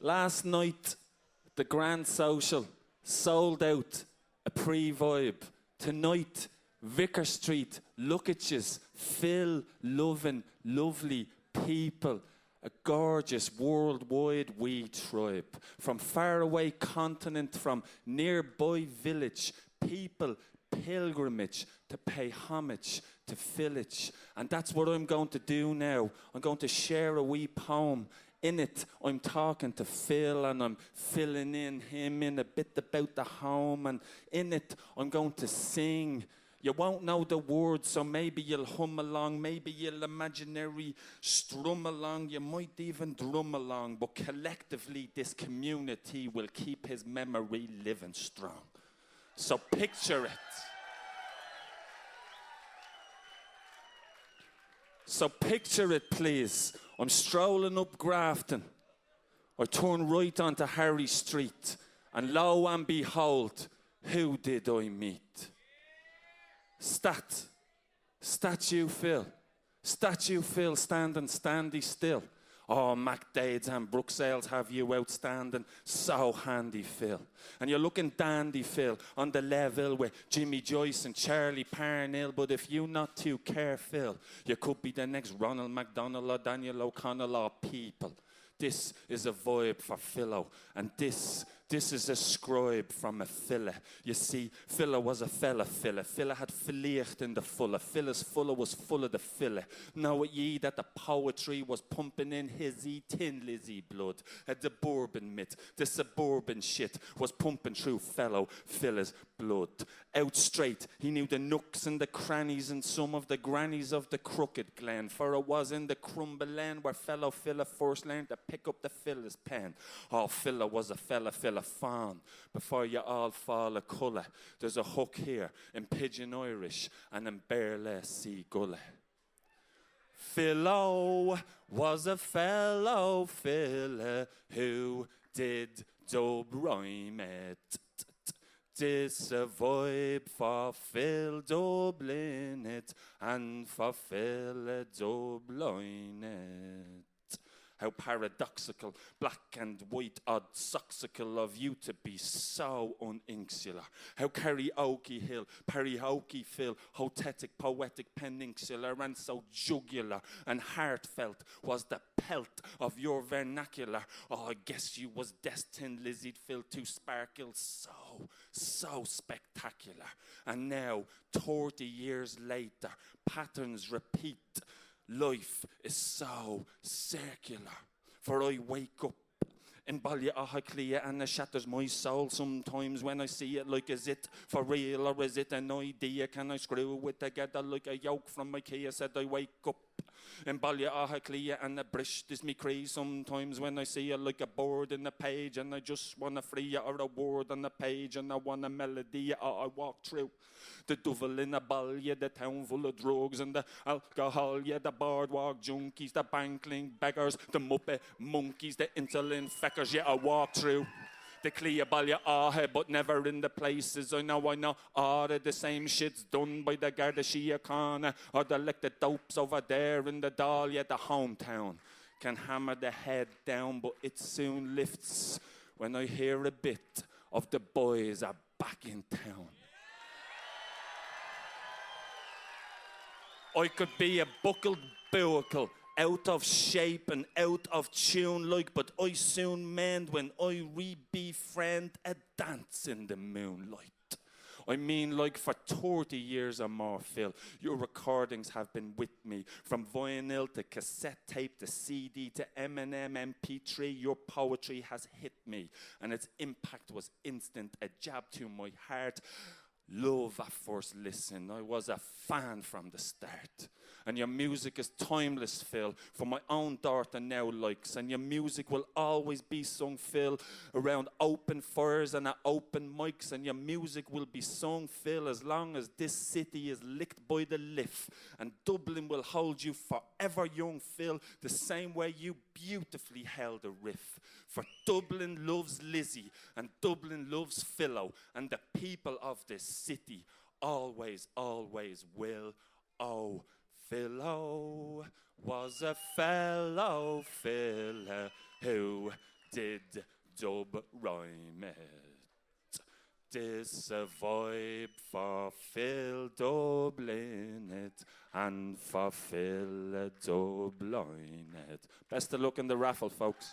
Last night, the Grand Social sold out a pre-vibe. Tonight, Vicar Street, look at yous, Phil, loving, lovely people. A gorgeous worldwide wee tribe. From faraway continent, from nearby village, people pilgrimage to pay homage to village. And that's what I'm going to do now. I'm going to share a wee poem. In it, I'm talking to Phil and I'm filling in him in a bit about the home. And in it, I'm going to sing. You won't know the words, so maybe you'll hum along, maybe you'll imaginary strum along, you might even drum along, but collectively this community will keep his memory living strong. So picture it. So picture it, please. I'm strolling up Grafton. I turn right onto Harry Street, and lo and behold, who did I meet? Statue Phil, standing standy still. Oh, MacDades and Brooksales have you outstanding, so handy Phil. And you're looking dandy Phil, on the level with Jimmy Joyce and Charlie Parnell, but if you not too careful, you could be the next Ronald McDonald or Daniel O'Connell or people. This is a vibe for Philo, and this is a scribe from a fella. You see, Philo was a fella. Philo had filicht in the fuller. Philo's fuller was full of the filler. Know it ye that the poetry was pumping in his tin Lizzie blood. At the bourbon mitt, the suburban shit was pumping through Philo's blood. Out straight, he knew the nooks and the crannies and some of the grannies of the crooked glen. For it was in the crumble land where Philo first learned to pick up the filler's pen. Oh, Philo was a fella fan. Before you all fall a colour, there's a hook here in Pidgin Irish and in Berlessie Gully. Philo was a fellow fella who did dub rhyme it. This a vibe for Phil Dublin it and for Phil Dublin it. How paradoxical, black and white, odd soxical of you to be so uninsular. How karaoke hill, paraoke Phil, hotetic, poetic, peninsular, and so jugular and heartfelt was the pelt of your vernacular. Oh, I guess you was destined, Lizzie Phil, to sparkle so spectacular. And now, 30 years later, patterns repeat. Life is so circular. For I wake up in Ballyahaclia and it shatters my soul sometimes when I see it like, is it for real or is it an idea? Can I screw it together like a yoke from IKEA? Said I wake up in Ballyahaclia and it brishes me crazy sometimes when I see it like a board in the page and I just want to free it or a word on the page and I want a melody or I walk through. The devil in a ball, yeah, the town full of drugs and the alcohol, yeah, the boardwalk junkies, the bankling beggars, the muppet monkeys, the insolent feckers, yeah, I walk through. The clear balya but never in the places I know, all of the same shit's done by the Garda Síochána or the like the dopes over there in the Dáil, yeah, the hometown. Can hammer the head down, but it soon lifts when I hear a bit of the boys are back in town. I could be a buckled buckle, out of shape and out of tune like, but I soon mend when I re-befriend a dance in the moonlight. I mean, like for 30 years or more, Phil, your recordings have been with me. From vinyl to cassette tape to CD to M&M MP3, your poetry has hit me. And its impact was instant, a jab to my heart. Love at first listen. I was a fan from the start. And your music is timeless, Phil, for my own daughter now likes. And your music will always be sung, Phil, around open fires and at open mics. And your music will be sung, Phil, as long as this city is licked by the lift. And Dublin will hold you forever young, Phil, the same way you beautifully held a riff. For Dublin loves Lizzie, and Dublin loves Philo, and the people of this city always, always will. Oh, Philo was a fellow fella who did dub rhyme it. This a vibe for Phil Dublin it, and for Phil Dublin it. Best of luck in the raffle, folks.